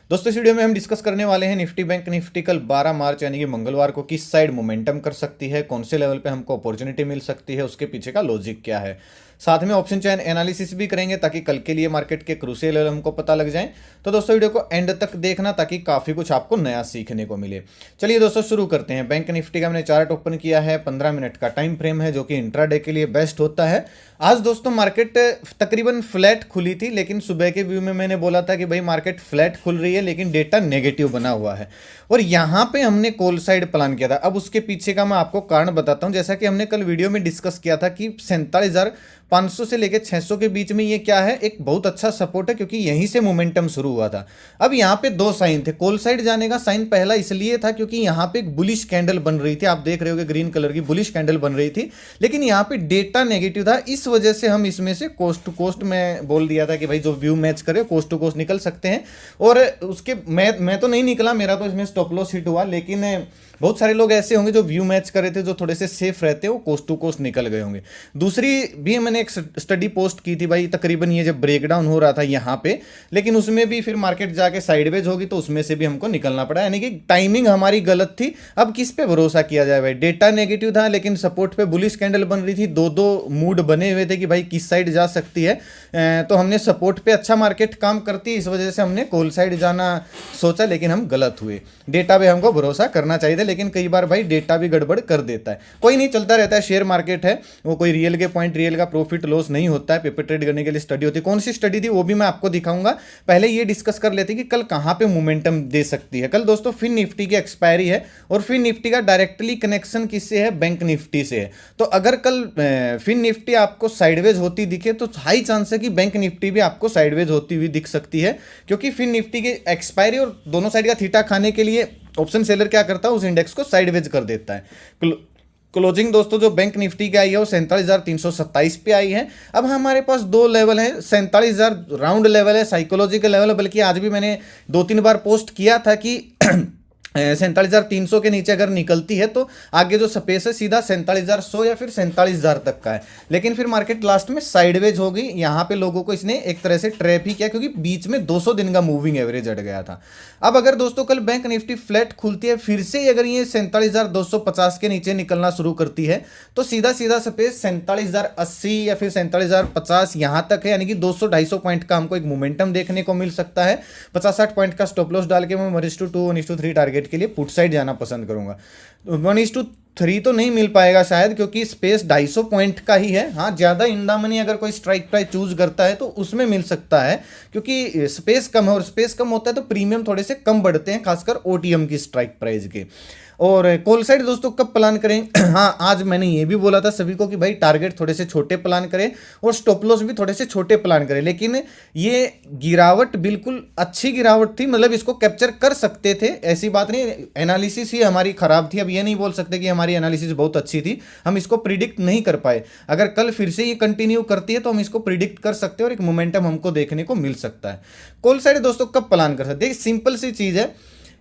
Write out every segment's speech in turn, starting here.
दोस्तों इस वीडियो में हम डिस्कस करने वाले हैं निफ्टी बैंक निफ्टी कल 12 मार्च यानी कि मंगलवार को किस साइड मोमेंटम कर सकती है, कौन से लेवल पे हमको अपॉर्चुनिटी मिल सकती है, उसके पीछे का लॉजिक क्या है। साथ में ऑप्शन चैन एनालिसिस भी करेंगे ताकि कल के लिए मार्केट के क्रूशियल लेवल हमको पता लग जाए। तो दोस्तों वीडियो को एंड तक देखना ताकि काफ़ी कुछ आपको नया सीखने को मिले। चलिए दोस्तों शुरू करते हैं। बैंक निफ्टी का मैंने चार्ट ओपन किया है, 15 मिनट का टाइम फ्रेम है जो कि इंट्राडे के लिए बेस्ट होता है। आज दोस्तों मार्केट तकरीबन फ्लैट खुली थी, लेकिन सुबह के व्यू में मैंने बोला था कि भाई मार्केट फ्लैट खुल रही है लेकिन डेटा नेगेटिव बना हुआ है और यहाँ पे हमने कॉल साइड प्लान किया था। अब उसके पीछे का मैं आपको कारण बताता हूँ। जैसा कि हमने कल वीडियो में डिस्कस किया था कि 47,500 से लेकर 600 के बीच में ये क्या है, एक बहुत अच्छा सपोर्ट है क्योंकि यहीं से मोमेंटम शुरू हुआ था। अब यहाँ पे दो साइन थे। कॉल साइड जाने का साइन पहला इसलिए था क्योंकि यहाँ पे एक बुलिश कैंडल बन रही थी, आप देख रहे होगे ग्रीन कलर की बुलिश कैंडल बन रही थी, लेकिन यहाँ पे डेटा नेगेटिव था। इस वजह से हम इसमें से कोस्ट टू कोस्ट में बोल दिया था कि भाई जो व्यू मैच करे कोस्ट टू कोस्ट निकल सकते हैं। और उसके मैं तो नहीं निकला, मेरा तो इसमें स्टॉप लॉस हिट हुआ, लेकिन बहुत सारे लोग ऐसे होंगे जो व्यू मैच कर रहे थे, जो थोड़े से सेफ रहते हैं, वो कोस्ट टू कोस्ट निकल गए होंगे। दूसरी भी मैंने एक स्टडी पोस्ट की थी भाई, तकरीबन ये जब ब्रेकडाउन हो रहा था यहाँ पे, लेकिन उसमें भी फिर मार्केट जाके साइडवेज होगी तो उसमें से भी हमको निकलना पड़ा, यानी कि टाइमिंग हमारी गलत थी। अब किस पे भरोसा किया जाए भाई, डेटा नेगेटिव था लेकिन सपोर्ट पे बुलिश कैंडल बन रही थी, दो दो मूड बने हुए थे कि भाई किस साइड जा सकती है। तो हमने सपोर्ट पे अच्छा मार्केट काम करती है, इस वजह से हमने कॉल साइड जाना सोचा, लेकिन हम गलत हुए। डेटा पे हमको भरोसा करना चाहिए था, लेकिन कई बार भाई डेटा भी गड़बड़ कर देता है। कोई नहीं, चलता रहता है, शेयर मार्केट है, वो कोई रियल के पॉइंट रियल का प्रॉफिट लॉस नहीं होता है। पेपर ट्रेड करने के लिए स्टडी होती है। कौन सी स्टडी थी वो भी मैं आपको दिखाऊंगा। पहले ये डिस्कस कर लेते हैं कि कल कहां पे मोमेंटम दे सकती है। कल दोस्तों फिन निफ्टी की एक्सपायरी है और फिन निफ्टी का डायरेक्टली कनेक्शन किससे है, बैंक निफ्टी से है। तो अगर कल फिन निफ्टी आपको साइडवेज होती दिखे तो हाई चांस है कि बैंक निफ्टी भी आपको साइडवेज होती हुई दिख सकती है, क्योंकि फिन निफ्टी की एक्सपायरी और दोनों साइड का थीटा खाने के लिए ऑप्शन सेलर क्या करता है, उस इंडेक्स को साइडवेज कर देता है। क्लोजिंग दोस्तों जो बैंक निफ्टी की आई है वो 47,327 पे आई है। अब हमारे पास दो लेवल है, 47,000 राउंड लेवल है, साइकोलॉजिकल लेवल है, बल्कि आज भी मैंने 2-3 बार पोस्ट किया था कि 47,300 के नीचे अगर निकलती है तो आगे जो स्पेस है सीधा 47,100 या फिर 47,000 तक का है। लेकिन फिर मार्केट लास्ट में साइडवेज होगी। यहाँ पे लोगों को इसने एक तरह से ट्रैप ही किया, क्योंकि बीच में 200 दिन का मूविंग एवरेज अट गया था। अब अगर दोस्तों कल बैंक निफ्टी फ्लैट खुलती है, फिर से अगर ये 47,250 के नीचे निकलना शुरू करती है तो सीधा सीधा स्पेस 47,080 या फिर 47,050 यहाँ तक है, यानी कि 200-250 पॉइंट का हमको एक मोमेंटम देखने को मिल सकता है। 50-60 पॉइंट का स्टॉप लॉस डाल के मैं 1:2 1:3 टारगेट के लिए पुट साइड जाना पसंद करूंगा। 1:3 तो नहीं मिल पाएगा शायद, क्योंकि स्पेस 250 पॉइंट का ही है। हाँ, ज़्यादा इंदा मनी अगर कोई स्ट्राइक प्राइस चूज करता है तो उसमें मिल सकता है, क्योंकि स्पेस कम है और स्पेस कम होता है तो प्रीमियम थोड़े से कम बढ़ते हैं, खासकर ओटीएम की स्ट्राइक प्राइस के। और कॉल साइड दोस्तों कब प्लान करें हाँ, आज मैंने ये भी बोला था सभी को कि भाई टारगेट थोड़े से छोटे प्लान करें और स्टॉप लॉस भी थोड़े से छोटे प्लान करें। लेकिन ये गिरावट बिल्कुल अच्छी गिरावट थी, मतलब इसको कैप्चर कर सकते थे, ऐसी बात नहीं। एनालिसिस ही हमारी खराब थी। अब ये नहीं बोल सकते कि हमारी एनालिसिस बहुत अच्छी थी, हम इसको प्रिडिक्ट नहीं कर पाए। अगर कल फिर से ये कंटिन्यू करती है तो हम इसको प्रिडिक्ट कर सकते हैं और एक मोमेंटम हमको देखने को मिल सकता है। कॉल साइड दोस्तों कब प्लान कर सकते हैं, सिंपल सी चीज़ है।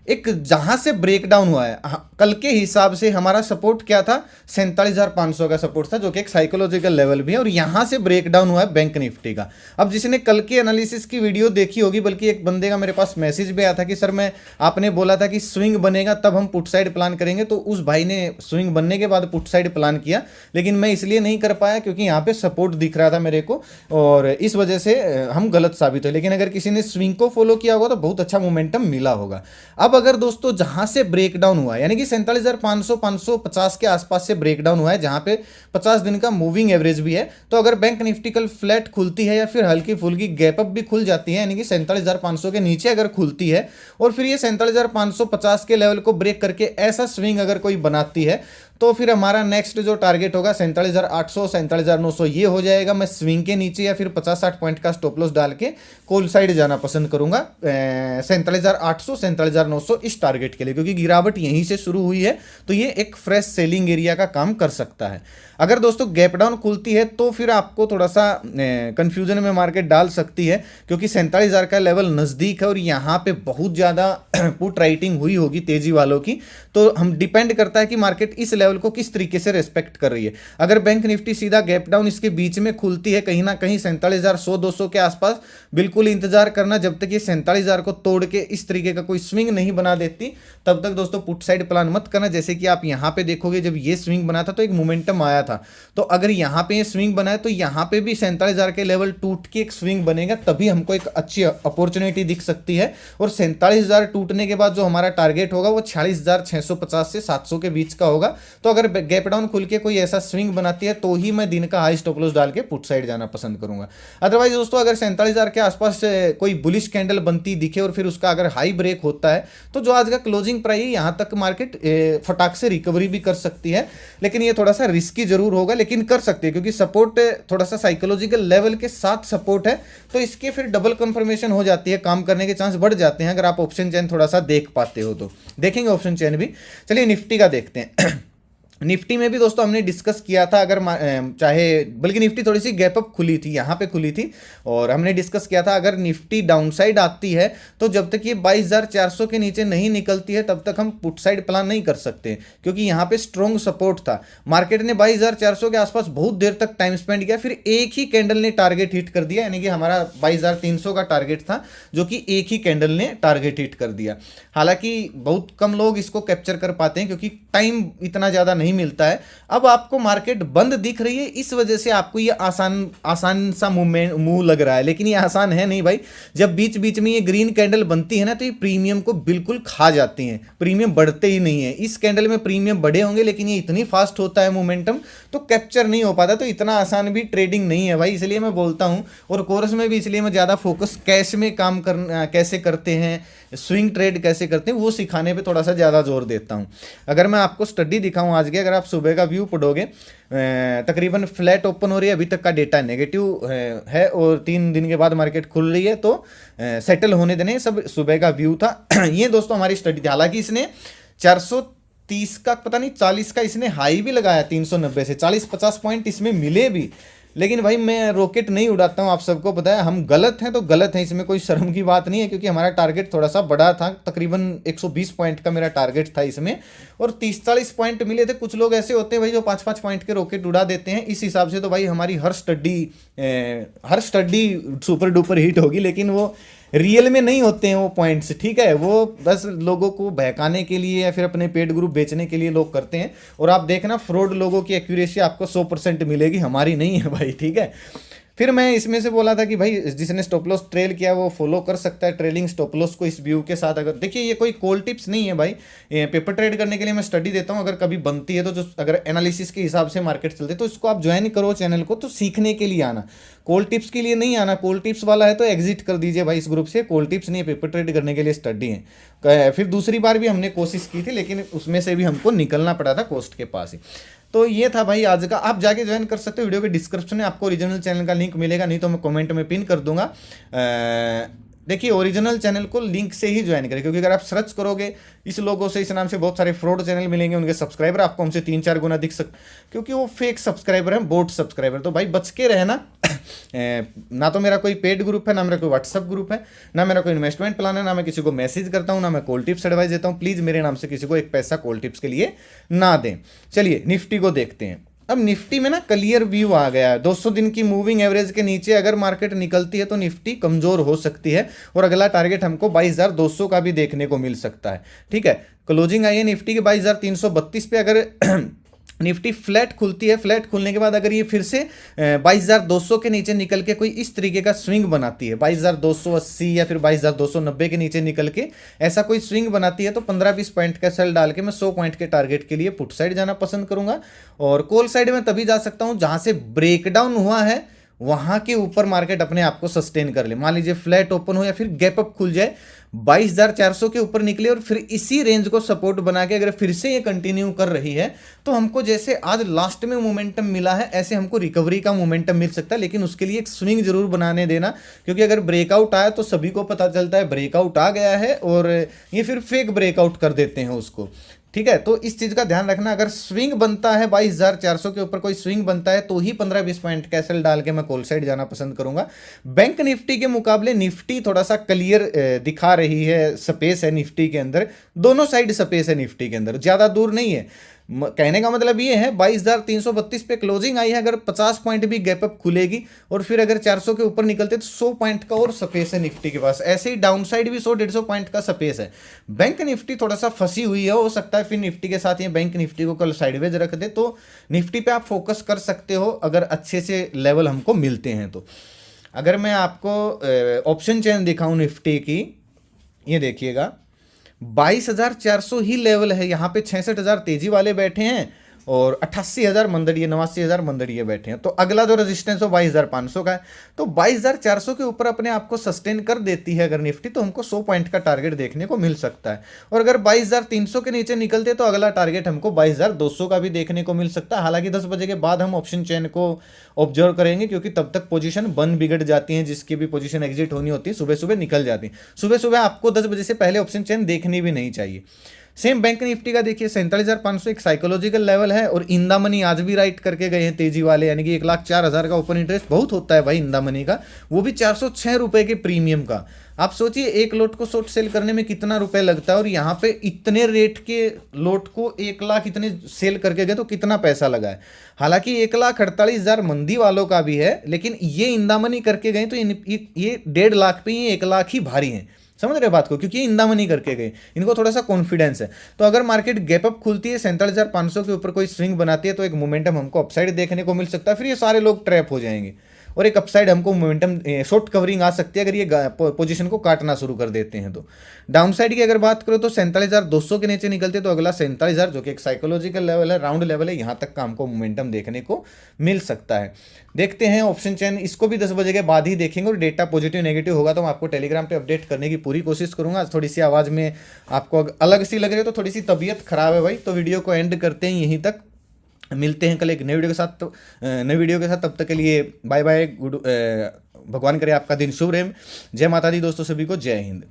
एक जहां से ब्रेकडाउन हुआ है, कल के हिसाब से हमारा सपोर्ट क्या था, 47,500 का सपोर्ट था, जो कि एक साइकोलॉजिकल लेवल भी है, और यहां से ब्रेकडाउन हुआ है बैंक निफ्टी का। अब जिसने कल की एनालिसिस की वीडियो देखी होगी, बल्कि एक बंदे का मेरे पास मैसेज भी आया था कि सर आपने बोला था कि स्विंग बनेगा तब हम पुट साइड प्लान करेंगे, तो उस भाई ने स्विंग बनने के बाद पुट साइड प्लान किया, लेकिन मैं इसलिए नहीं कर पाया क्योंकि यहाँ पे सपोर्ट दिख रहा था मेरे को, और इस वजह से हम गलत साबित हुए। लेकिन अगर किसी ने स्विंग को फॉलो किया होगा तो बहुत अच्छा मोमेंटम मिला होगा। अब अगर दोस्तों जहां से ब्रेकडाउन हुआ है, यानी कि 47,500 550 के आसपास से ब्रेकडाउन हुआ है, जहां पे 50 दिन का मूविंग एवरेज भी है, तो अगर बैंक निफ्टी कल फ्लैट खुलती है या फिर हल्की फुल्की गैप अप भी खुल जाती है, यानी कि 47,500 के नीचे अगर खुलती है और फिर ये 47,550 के लेवल को ब्रेक करके ऐसा स्विंग अगर कोई बनाती है, तो फिर हमारा नेक्स्ट जो टारगेट होगा 47,800 47,900 ये हो जाएगा। मैं स्विंग के नीचे या फिर 50-60 पॉइंट का स्टॉप लॉस डाल के कॉल साइड जाना पसंद करूंगा 47,800 47,900 इस टारगेट के लिए, क्योंकि गिरावट यहीं से शुरू हुई है, तो ये एक फ्रेश सेलिंग एरिया का काम कर सकता है। अगर दोस्तों गैप डाउन खुलती है तो फिर आपको थोड़ा सा कंफ्यूजन में मार्केट डाल सकती है, क्योंकि 47,000 का लेवल नज़दीक है और यहाँ पे बहुत ज़्यादा पुट राइटिंग हुई होगी तेजी वालों की, तो हम डिपेंड करता है कि मार्केट इस लेवल को किस तरीके से रेस्पेक्ट कर रही है। अगर बैंक निफ्टी सीधा गैप डाउन इसके बीच में खुलती है कहीं ना कहीं 47,100-200 के आसपास, बिल्कुल इंतजार करना जब तक ये 47,000 को तोड़ के इस तरीके का कोई स्विंग नहीं बना देती, तब तक दोस्तों पुट साइड प्लान मत करना। जैसे कि आप यहां पे देखोगे जब ये स्विंग बना था तो एक मोमेंटम आया था, तो अगर यहां पे ये स्विंग बना है तो यहां पे भी 47,000 के लेवल टूट के एक स्विंग बनेगा, तभी हमको एक अच्छी अपॉर्चुनिटी दिख सकती है। और 47,000 टूटने के बाद जो हमारा टारगेट होगा वो 46,650 से 700 के बीच का होगा। तो अगर गैप डाउन खुल के कोई ऐसा स्विंग बनाती है तो ही मैं दिन का हाई स्टॉप लॉस डाल के पुट साइड जाना पसंद करूंगा। अदरवाइज दोस्तों अगर 47,000 के आसपास कोई बुलिश कैंडल बनती दिखे और फिर उसका अगर हाई ब्रेक होता है तो जो आज का क्लोजिंग प्राइस है यहां तक मार्केट फटाक से रिकवरी भी कर सकती है। लेकिन ये थोड़ा सा रिस्की जरूर होगा, लेकिन कर सकती है क्योंकि सपोर्ट थोड़ा सा साइकोलॉजिकल लेवल के साथ सपोर्ट है, तो इसके फिर डबल कंफर्मेशन हो जाती है, काम करने के चांस बढ़ जाते हैं अगर आप ऑप्शन चेन थोड़ा सा देख पाते हो तो। देखेंगे ऑप्शन चेन भी। चलिए निफ्टी का देखते हैं। निफ्टी में भी दोस्तों हमने डिस्कस किया था, अगर चाहे बल्कि निफ्टी थोड़ी सी गैप अप खुली थी, यहाँ पे खुली थी, और हमने डिस्कस किया था अगर निफ्टी डाउनसाइड आती है तो जब तक ये 22,400 के नीचे नहीं निकलती है तब तक हम पुट साइड प्लान नहीं कर सकते, क्योंकि यहाँ पे स्ट्रॉन्ग सपोर्ट था। मार्केट ने 22,400 के आसपास बहुत देर तक टाइम स्पेंड किया, फिर एक ही कैंडल ने टारगेट हिट कर दिया, यानी कि हमारा 22,300 का टारगेट था जो कि एक ही कैंडल ने टारगेट हिट कर दिया। हालांकि बहुत कम लोग इसको कैप्चर कर पाते हैं क्योंकि टाइम इतना ज़्यादा नहीं मिलता है। अब आपको मार्केट बंद दिख रही है, इस वजह से आपको ये आसान सा मूव लग रहा है, लेकिन ये आसान है नहीं भाई। जब बीच बीच में ये ग्रीन कैंडल बनती है ना तो ये प्रीमियम को बिल्कुल खा जाती हैं, प्रीमियम बढ़ते ही नहीं है। इस कैंडल में प्रीमियम बढ़े होंगे लेकिन ये इतनी फास्ट होता है मोमेंटम, तो कैप्चर नहीं हो पाता, तो इतना आसान भी ट्रेडिंग नहीं है भाई। इसलिए मैं बोलता हूँ, और कोर्स में भी इसलिए मैं ज़्यादा फोकस कैश में काम करना कैसे करते हैं, स्विंग ट्रेड कैसे करते हैं, वो सिखाने पे थोड़ा सा ज़्यादा जोर देता हूँ। अगर मैं आपको स्टडी दिखाऊँ आज के, अगर आप सुबह का व्यू पढ़ोगे, तकरीबन फ्लैट ओपन हो रही है, अभी तक का डेटा नेगेटिव है और 3 दिन के बाद मार्केट खुल रही है, तो सेटल होने देने, सब सुबह का व्यू था। ये दोस्तों हमारी स्टडी थी। हालांकि इसने 430 का पता नहीं 40 का इसने हाई भी लगाया, 390 से 40-50 पॉइंट इसमें मिले भी, लेकिन भाई मैं रॉकेट नहीं उड़ाता हूँ, आप सबको पता है। हम गलत हैं तो गलत हैं, इसमें कोई शर्म की बात नहीं है, क्योंकि हमारा टारगेट थोड़ा सा बड़ा था, तकरीबन 120 पॉइंट का मेरा टारगेट था इसमें, और 30-40 पॉइंट मिले थे। कुछ लोग ऐसे होते हैं भाई जो 5-5 पॉइंट के रॉकेट उड़ा देते हैं, इस हिसाब से तो भाई हमारी हर स्टडी सुपर डुपर हिट होगी, लेकिन वो रियल में नहीं होते हैं वो पॉइंट्स, ठीक है। वो बस लोगों को बहकाने के लिए या फिर अपने पेड ग्रुप बेचने के लिए लोग करते हैं। और आप देखना फ्रॉड लोगों की एक्यूरेसी आपको 100% मिलेगी, हमारी नहीं है भाई, ठीक है। फिर मैं इसमें से बोला था कि भाई जिसने स्टॉप लॉस ट्रेल किया वो फॉलो कर सकता है ट्रेलिंग स्टॉप लॉस को इस व्यू के साथ। अगर देखिए ये कोई कॉल टिप्स नहीं है भाई, पेपर ट्रेड करने के लिए मैं स्टडी देता हूँ, अगर कभी बनती है तो जो अगर एनालिसिस के हिसाब से मार्केट चलते है तो इसको आप ज्वाइन करो चैनल को, तो सीखने के लिए आना, कॉल टिप्स के लिए नहीं आना। कॉल टिप्स वाला है तो एग्जिट कर दीजिए भाई इस ग्रुप से, कॉल टिप्स नहीं है, पेपर ट्रेड करने के लिए स्टडी है। फिर दूसरी बार भी हमने कोशिश की थी, लेकिन उसमें से भी हमको निकलना पड़ा था कोस्ट के पास ही। तो ये था भाई आज का, आप जाके ज्वाइन कर सकते हो, वीडियो के डिस्क्रिप्शन में आपको ओरिजिनल चैनल का लिंक मिलेगा, नहीं तो मैं कमेंट में पिन कर दूंगा। देखिए ओरिजिनल चैनल को लिंक से ही ज्वाइन करें, क्योंकि अगर आप सर्च करोगे इस लोगों से, इस नाम से बहुत सारे फ्रॉड चैनल मिलेंगे, उनके सब्सक्राइबर आपको हमसे 3-4 गुना दिख सकते, क्योंकि वो फेक सब्सक्राइबर हैं, बोट सब्सक्राइबर। तो भाई बच के रहना। ना तो मेरा कोई पेड ग्रुप है, ना मेरा कोई व्हाट्सअप ग्रुप है, ना मेरा कोई इन्वेस्टमेंट प्लान है, ना मैं किसी को मैसेज करता हूँ, ना मैं कॉल टिप्स एडवाइस देता हूँ। प्लीज़ मेरे नाम से किसी को एक पैसा कॉल टिप्स के लिए ना दें। चलिए निफ्टी को देखते हैं। अब निफ्टी में ना क्लियर व्यू आ गया है, 200 दिन की मूविंग एवरेज के नीचे अगर मार्केट निकलती है तो निफ्टी कमजोर हो सकती है, और अगला टारगेट हमको 22,200 का भी देखने को मिल सकता है, ठीक है। क्लोजिंग आई है निफ्टी के 22,332 पे। अगर निफ्टी फ्लैट खुलती है, फ्लैट खुलने के बाद अगर ये फिर से 22,200 के नीचे निकल के कोई इस तरीके का स्विंग बनाती है, 22,280 या फिर 22,290 के नीचे निकल के ऐसा कोई स्विंग बनाती है, तो 15-20 पॉइंट का सेल डाल के मैं 100 पॉइंट के टारगेट के लिए पुट साइड जाना पसंद करूंगा। और कॉल साइड में तभी जा सकता हूं जहां से ब्रेकडाउन हुआ है वहां के ऊपर मार्केट अपने आप को सस्टेन कर ले। मान लीजिए फ्लैट ओपन हो या फिर गैप अप खुल जाए, 22,400 के ऊपर निकले और फिर इसी रेंज को सपोर्ट बना के अगर फिर से ये कंटिन्यू कर रही है, तो हमको जैसे आज लास्ट में मोमेंटम मिला है ऐसे हमको रिकवरी का मोमेंटम मिल सकता है। लेकिन उसके लिए एक स्विंग जरूर बनाने देना, क्योंकि अगर ब्रेकआउट आया तो सभी को पता चलता है ब्रेकआउट आ गया है, और ये फिर फेक ब्रेकआउट कर देते हैं उसको। ठीक है, तो इस चीज का ध्यान रखना, अगर स्विंग बनता है 22,400 के ऊपर कोई स्विंग बनता है तो ही 15-20 पॉइंट का एसएल डाल के मैं कॉल साइड जाना पसंद करूंगा। बैंक निफ्टी के मुकाबले निफ्टी थोड़ा सा क्लियर दिखा रही है, स्पेस है निफ्टी के अंदर, दोनों साइड स्पेस है निफ्टी के अंदर, ज्यादा दूर नहीं है। कहने का मतलब ये है 22,332 पे क्लोजिंग आई है, अगर 50 पॉइंट भी गैप अप खुलेगी और फिर अगर 400 के ऊपर निकलते तो 100 पॉइंट का और स्पेस है निफ्टी के पास। ऐसे ही डाउन साइड भी 100-150 पॉइंट का स्पेस है। बैंक निफ्टी थोड़ा सा फंसी हुई है, हो सकता है फिर निफ्टी के साथ ये बैंक निफ्टी को कल साइडवेज रख दे, तो निफ्टी पे आप फोकस कर सकते हो अगर अच्छे से लेवल हमको मिलते हैं तो। अगर मैं आपको ऑप्शन चेन दिखाऊं निफ्टी की, ये देखिएगा 22,400 ही लेवल है, यहाँ पे 66,000 तेजी वाले बैठे हैं और 88,000 मंदड़िए, 89,000 मंदड़िए बैठे हैं। तो अगला जो रेजिस्टेंस हो 22,500 का है, तो 22,400 के ऊपर अपने आप को सस्टेन कर देती है अगर निफ्टी, तो हमको 100 पॉइंट का टारगेट देखने को मिल सकता है। और अगर 22,300 के नीचे निकलते तो अगला टारगेट हमको 22,200 का भी देखने को मिल सकता है। हालांकि 10 बजे के बाद हम ऑप्शन चेन को ऑब्जर्व करेंगे, क्योंकि तब तक पोजीशन बन बिगड़ जाती है, जिसकी भी पोजीशन एग्जिट होनी होती है सुबह सुबह निकल जाती है। सुबह सुबह आपको 10 बजे से पहले ऑप्शन चेन देखनी भी नहीं चाहिए। सेम बैंक निफ्टी का देखिए 47,500 एक साइकोलॉजिकल लेवल है, और इंदा मनी आज भी राइट करके गए हैं तेजी वाले, यानी कि 1,04,000 का ओपन इंटरेस्ट बहुत होता है भाई इंदा मनी का, वो भी 406 रुपए के प्रीमियम का। आप सोचिए एक लोट को शॉर्ट सेल करने में कितना रुपए लगता है, और यहाँ पे इतने रेट के लोट को 1 लाख इतने सेल करके गए तो कितना पैसा लगा है। हालांकि 1,48,000 मंदी वालों का भी है, लेकिन ये इंदा मनी करके गए तो ये 1.5 लाख पे ये 1 लाख ही भारी है। समझ रहे बात को, क्योंकि ये इंदा मनी करके गए, इनको थोड़ा सा कॉन्फिडेंस है। तो अगर मार्केट गैप अप खुलती है 47,500 के ऊपर कोई स्विंग बनाती है तो एक मोमेंटम हमको अपसाइड देखने को मिल सकता है, फिर ये सारे लोग ट्रैप हो जाएंगे और एक अपसाइड हमको मोमेंटम शॉर्ट कवरिंग आ सकती है अगर ये पोजीशन को काटना शुरू कर देते हैं तो। डाउन साइड की अगर बात करो तो 47,200 के नीचे निकलते तो अगला 47,000 जो कि एक साइकोलॉजिकल लेवल है, राउंड लेवल है, यहाँ तक का हमको मोमेंटम देखने को मिल सकता है। देखते हैं ऑप्शन चेन, इसको भी 10 बजे के बाद ही देखेंगे, और डेटा पॉजिटिव नेगेटिव होगा तो मैं आपको टेलीग्राम पे अपडेट करने की पूरी कोशिश करूंगा। थोड़ी सी आवाज़ में आपको अलग सी लग रही है तो थोड़ी सी तबीयत खराब है भाई, तो वीडियो को एंड करते हैं यहीं तक। मिलते हैं कल एक नई वीडियो के साथ, तो नई वीडियो के साथ, तब तक के लिए बाय बाय, गुड, भगवान करे आपका दिन शुभ रहे। जय माता दी दोस्तों, सभी को जय हिंद।